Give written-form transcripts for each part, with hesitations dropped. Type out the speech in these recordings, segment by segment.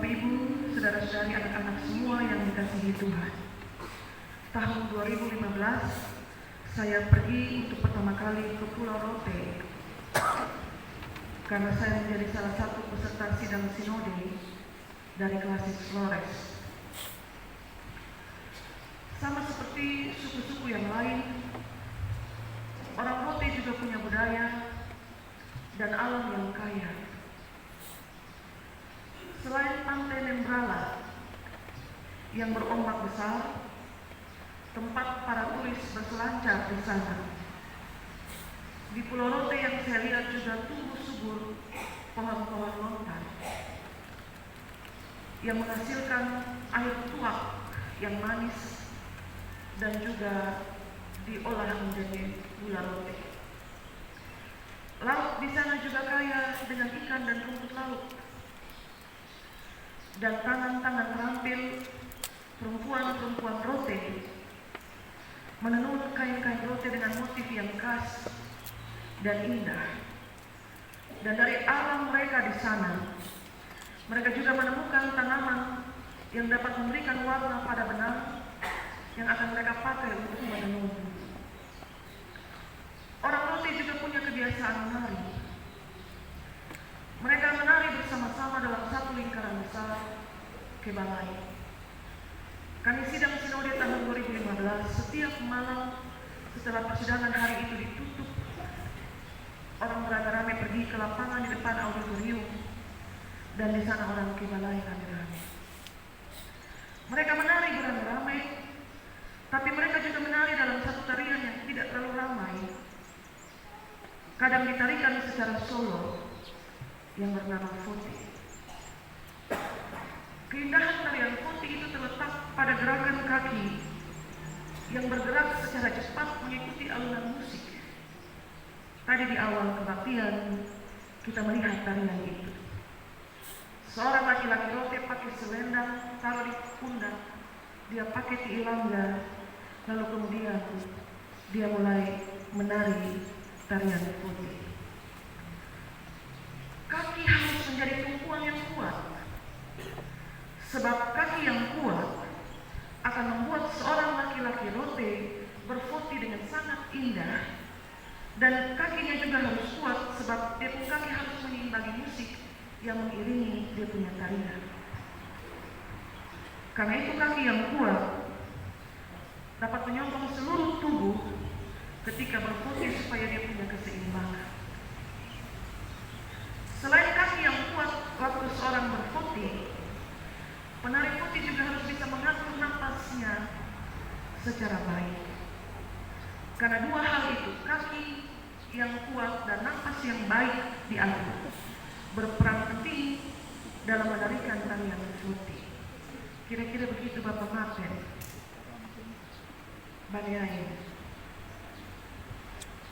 Bapak Ibu, saudara-saudari, anak-anak semua yang dikasihi Tuhan. Tahun 2015 saya pergi untuk pertama kali ke Pulau Rote karena saya menjadi salah satu peserta sidang sinode dari Klasis Flores. Sama seperti suku-suku yang lain, orang Rote juga punya budaya dan alam yang kaya. Selain pantai Nembrala yang berombak besar, tempat para turis berselancar di sana. Di Pulau Rote yang saya lihat juga tumbuh subur pohon-pohon lontar yang menghasilkan air tuak yang manis dan juga diolah menjadi gula rote. Laut di sana juga kaya dengan ikan dan rumput laut. Dan tangan-tangan terampil perempuan-perempuan Rote menenun kain-kain Rote dengan motif yang khas dan indah. Dan dari alam mereka di sana, mereka juga menemukan tanaman yang dapat memberikan warna pada benang yang akan mereka pakai untuk menenun. Orang Rote juga punya kebiasaan menari. Mereka menari bersama-sama dalam satu lingkaran besar kebalai. Kami sidang sinode tahun 2015, setiap malam setelah persidangan hari itu ditutup, orang beramai-ramai pergi ke lapangan di depan auditorium, dan di sana orang kebalai ramai-ramai. Mereka menari beramai-ramai, tapi mereka juga menari dalam satu tarian yang tidak terlalu ramai. Kadang ditarikan secara solo yang bernama Foti. Keindahan tarian Foti itu terletak pada gerakan kaki yang bergerak secara cepat mengikuti alunan musik. Tadi di awal kebaktian kita melihat tarian itu. Seorang laki-laki Rote pakai selendang taruh di pundak, dia pakai tiilangga, lalu kemudian dia mulai menari tarian Foti. Kaki harus menjadi tumpuan yang kuat, sebab kaki yang kuat akan membuat seorang laki-laki Rote berfoti dengan sangat indah, dan kakinya juga harus kuat sebab dia pun kaki harus menyeimbangi musik yang mengiringi dia punya tarian. Karena itu kaki yang kuat dapat menyokong seluruh tubuh ketika berfoti supaya dia punya keseimbangan. Selain kaki yang kuat waktu seorang berfoti, penari Foti juga harus bisa mengatur napasnya secara baik. Karena dua hal itu, kaki yang kuat dan napas yang baik diatur, berperan penting dalam menarikan tarian Foti. Kira-kira begitu Bapak Mapen. Baniain.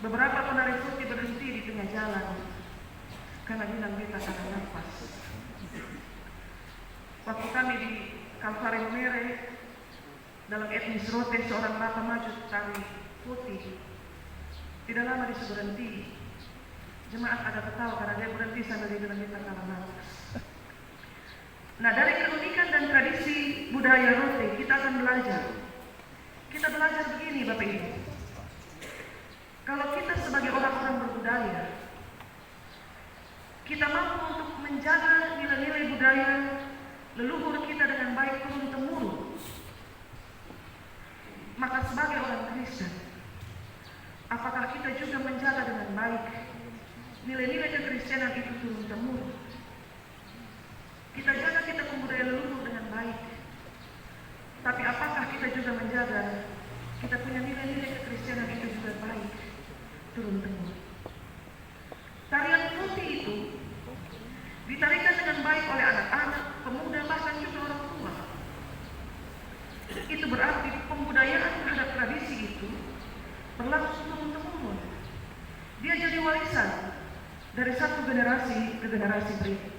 Beberapa penari Foti berhenti di tengah jalan karena bilang dia tak ada nafas. Waktu kami di Kalvare Mere dalam etnis Rote, seorang bapak maju tari Foti. Tidak lama disuruh berhenti. Jemaat ada ketawa karena dia berhenti sambil dia bilang dia tak ada nafas. Nah, dari keunikan dan tradisi budaya Rote kita akan belajar. Kita belajar begini Bapak Ibu. Kalau kita sebagai orang-orang berbudaya, kita mampu untuk menjaga nilai-nilai budaya leluhur kita dengan baik turun-temurun, maka sebagai orang Kristen, apakah kita juga menjaga dengan baik nilai-nilai kekristenan itu turun-temurun? Kita jaga kita budaya leluhur dengan baik, tapi apakah kita juga menjaga kita punya nilai-nilai kekristenan itu juga baik turun-temurun? Tarian Foti itu ditarikan dengan baik oleh anak-anak, pemuda, bahkan juga orang tua. Itu berarti pembudayaan terhadap tradisi itu berlangsung turun-temurun. Dia jadi warisan dari satu generasi ke generasi berikut.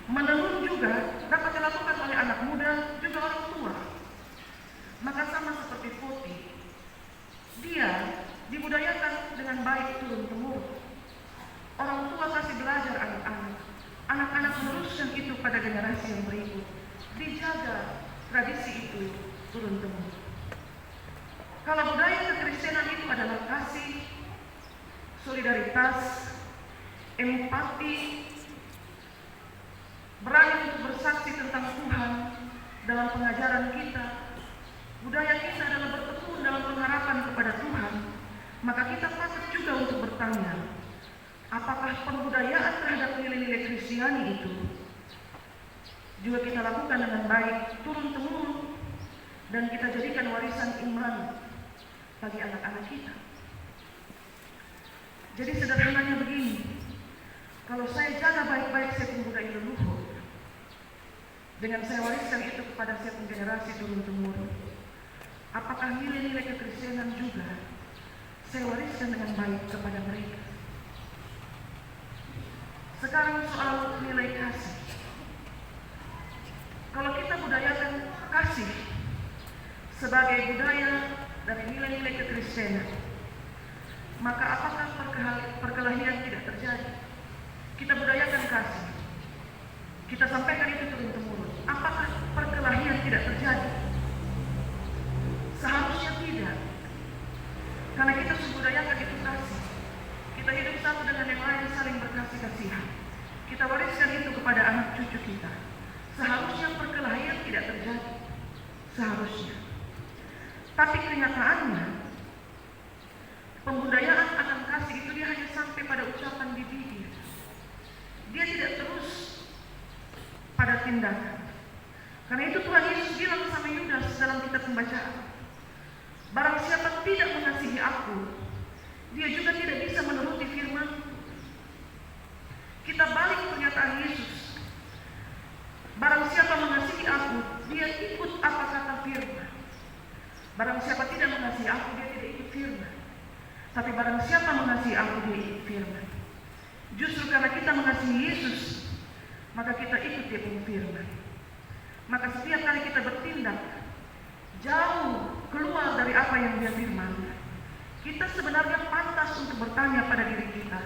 Menenun juga dapat dilakukan oleh anak muda, juga orang tua. Maka sama seperti Foti, dia dibudayakan dengan baik turun-temurun. Orang tua kasih belajar anak-anak, anak-anak meneruskan meneruskan itu pada generasi yang berikut. Dijaga tradisi itu turun-temurun. Kalau budaya kekristenan itu adalah kasih, solidaritas, empati, berani untuk bersaksi tentang Tuhan dalam pengajaran kita, budaya kita adalah bertemu dalam pengharapan kepada Tuhan, maka kita patut juga untuk bertanya, apakah pembudayaan terhadap nilai-nilai Kristiani itu juga kita lakukan dengan baik, turun-temurun, dan kita jadikan warisan iman bagi anak-anak kita. Jadi sederhananya begini, kalau saya jaga baik-baik saya budaya leluhur, dengan saya wariskan itu kepada setiap generasi turun-temurun, apakah nilai-nilai kekristenan juga saya wariskan dengan baik kepada mereka? Sekarang soal nilai kasih. Kalau kita budayakan kasih sebagai budaya dari nilai-nilai kekristenan, maka apakah perkelahian tidak terjadi? Kita budayakan kasih, kita sampaikan itu turun-temurun, apakah perkelahian tidak terjadi? Seharusnya tidak, karena kita membudayakan itu kasih. Kita hidup satu dengan yang lain, saling berkasih-kasihan. Kita wariskan itu kepada anak cucu kita. Seharusnya perkelahian tidak terjadi, seharusnya. Tapi kenyataannya, pembudayaan akan kasih itu dia hanya sampai pada ucapan di bibir. Dia tidak terus pada tindakan. Karena itu Tuhan Yesus bilang sama Yudas dalam kitab pembacaan, barang siapa tidak mengasihi aku, dia juga tidak bisa menuruti firman. Kita balik pernyataan Yesus, barang siapa mengasihi aku, dia ikut apa kata firman. Barang siapa tidak mengasihi aku, dia tidak ikut firman. Tapi barang siapa mengasihi aku, dia ikut firman. Justru karena kita mengasihi Yesus, maka kita ikut dia punya firman. Maka setiap kali kita bertindak jauh keluar dari apa yang dia firman, kita sebenarnya pantas untuk bertanya pada diri kita,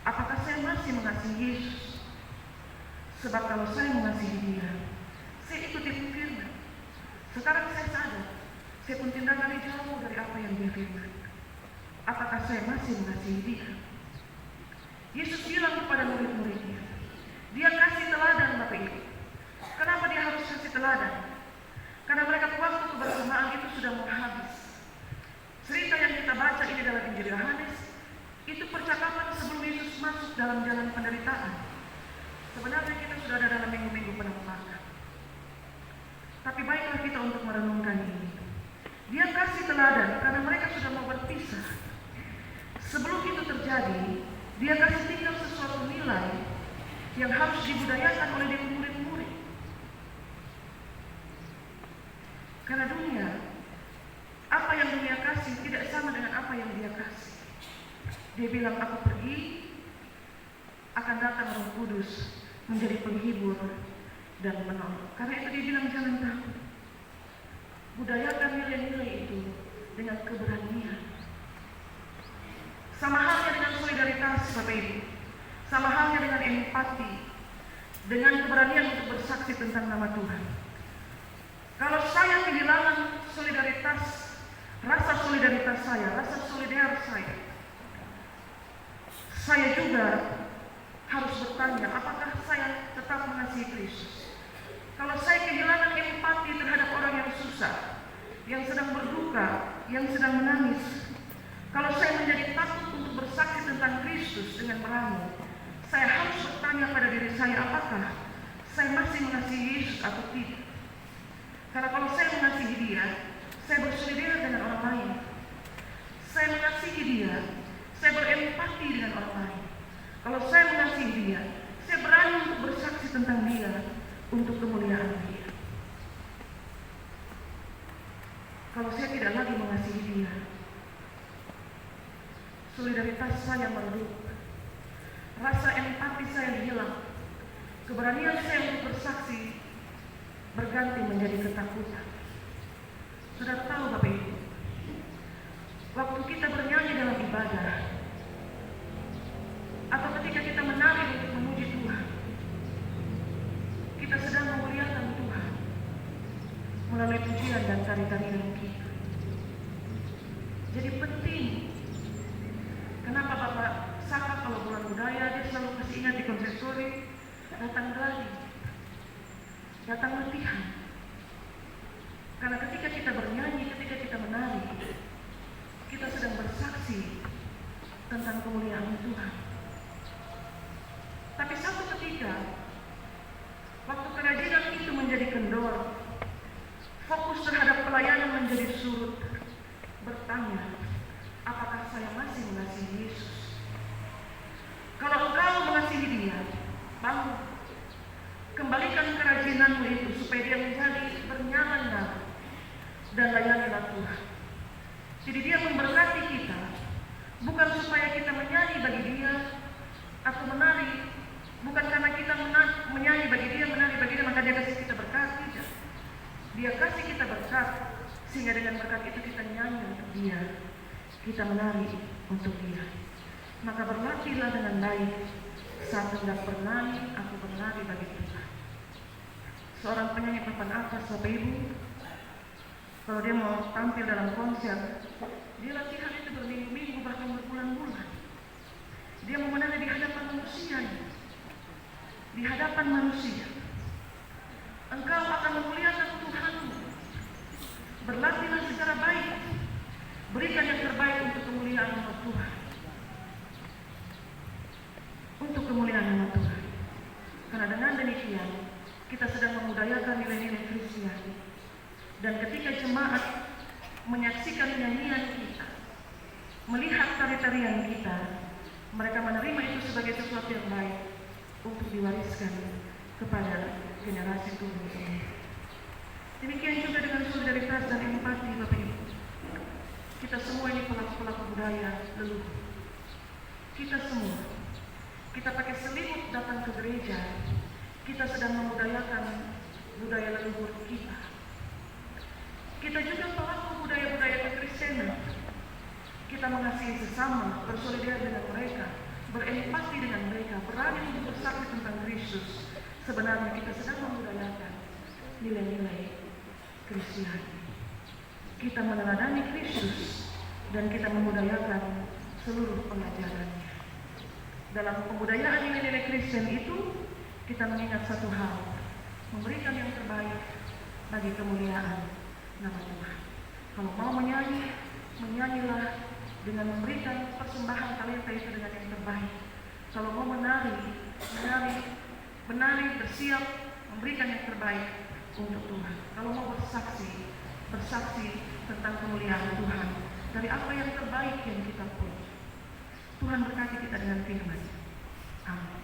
apakah saya masih mengasihi Yesus? Sebab kalau saya mengasihi dia, saya ikut dia punya firman. Sekarang saya sadar, saya pun tindakannya jauh dari apa yang dia firman. Apakah saya masih mengasihi dia? Yesus bilang kepada murid-muridnya, dia kasih teladan Bapak Ibu. Kenapa dia harus kasih teladan? Karena mereka waktu kebersamaan itu sudah mau habis. Cerita yang kita baca ini dalam Injil Yohanes, itu percakapan sebelum Yesus masuk dalam jalan penderitaan. Sebenarnya kita sudah ada dalam minggu-minggu penampakan. Tapi baiklah kita untuk merenungkan ini. Dia kasih teladan karena mereka sudah mau berpisah. Sebelum itu terjadi, dia kasih tinggal sesuatu nilai yang harus dibudayakan oleh dia murid-murid. Karena dunia, apa yang dunia kasih tidak sama dengan apa yang dia kasih. Dia bilang, aku pergi, akan datang Roh Kudus menjadi penghibur dan menolong. Karena itu dia bilang jangan takut. Budayakan nilai-nilai itu dengan keberanian. Sama halnya dengan solidaritas Bapak Ibu, sama halnya dengan empati, dengan keberanian untuk bersaksi tentang nama Tuhan. Kalau saya kehilangan solidaritas, rasa solidaritas saya, rasa solidar saya juga harus bertanya, apakah saya tetap mengasihi Kristus? Kalau saya kehilangan empati terhadap orang yang susah, yang sedang berduka, yang sedang menangis, kalau saya menjadi takut untuk bersaksi tentang Kristus dengan meramu, saya harus bertanya pada diri saya, apakah saya masih mengasihi Yesus atau tidak? Karena kalau saya mengasihi dia, saya bersolidar dengan orang lain. Saya mengasihi dia, saya berempati dengan orang lain. Kalau saya mengasihi dia, saya berani untuk bersaksi tentang dia untuk kemuliaan dia. Kalau saya tidak lagi mengasihi dia, solidaritas saya meredup, rasa empati saya hilang, keberanian saya untuk bersaksi berganti menjadi ketakutan. Sudah tahu Bapak Ibu, waktu kita bernyanyi dalam ibadah, atau ketika kita menari untuk memuji Tuhan, tari-tarian kita. Jadi penting. Kenapa Bapak Saka kalau bulan budaya dia selalu kasih ingat di konsistori, datang geladi, datang latihan. Karena ketika kita bernyanyi, ketika kita menari, kita sedang bersaksi tentang kemuliaan Tuhan. Tapi satu ketika, waktu kerajinan itu menjadi kendor, fokus terhadap pelayanan menjadi surut, bertanya, apakah saya masih mengasihi Yesus? Kalau engkau mengasihi Dia, bangun, kembalikan kerajinanmu itu supaya dia menjadi bernyala-nyala dan layanilah Tuhan. Jadi Dia memberkati kita, bukan supaya kita menyanyi bagi Dia atau menari, bukan karena kita menyanyi bagi Dia, menari bagi Dia, maka Dia kasih kita berkat. Tidak. Dia kasih kita berkat, sehingga dengan berkat itu kita nyanyi untuk Dia, kita menari untuk Dia. Maka berlatihlah dengan baik, saat hendak bernyanyi, aku bernari bagi Tuhan. Seorang penyanyi papan atas, Bapak Ibu, kalau dia mau tampil dalam konser, dia latihan itu berminggu-minggu, bahkan berbulan-bulan. Dia mau menari di hadapan manusia, di hadapan manusia. Engkau akan memuliakan Tuhanmu. Berlatihlah secara baik, berikan yang terbaik untuk kemuliaan nama Tuhan. Untuk kemuliaan nama Tuhan. Karena dengan demikian kita sedang memudayakan nilai-nilai Kristiani. Dan ketika jemaat menyaksikan nyanyian kita, melihat tari-tarian kita, mereka menerima itu sebagai sesuatu yang baik untuk diwariskan kepada generasi turun. Demikian juga dengan solidaritas dan empati, Bapak Ibu. Kita semua ini pelaku-pelaku budaya leluhur. Kita semua, kita pakai selimut datang ke gereja, kita sedang memudayakan budaya leluhur kita. Kita juga pelaku budaya-budaya kekristenan. Kita mengasihi sesama, bersolidar dengan mereka, berempati dengan mereka, berani untuk bersaksi tentang Kristus. Sebenarnya kita sedang memudayakan nilai-nilai Kristiani. Kita meneladani Kristus dan kita memudayakan seluruh pengajarannya. Dalam pembudayaan nilai-nilai Kristen itu, kita mengingat satu hal, memberikan yang terbaik bagi kemuliaan nama Tuhan. Kalau mau menyanyi, menyanyilah dengan memberikan persembahan talenta itu dengan yang terbaik. Kalau mau menari, bersiap, memberikan yang terbaik untuk Tuhan. Kalau mau bersaksi tentang kemuliaan Tuhan dari apa yang terbaik yang kita punya. Tuhan berkati kita dengan firman. Amin.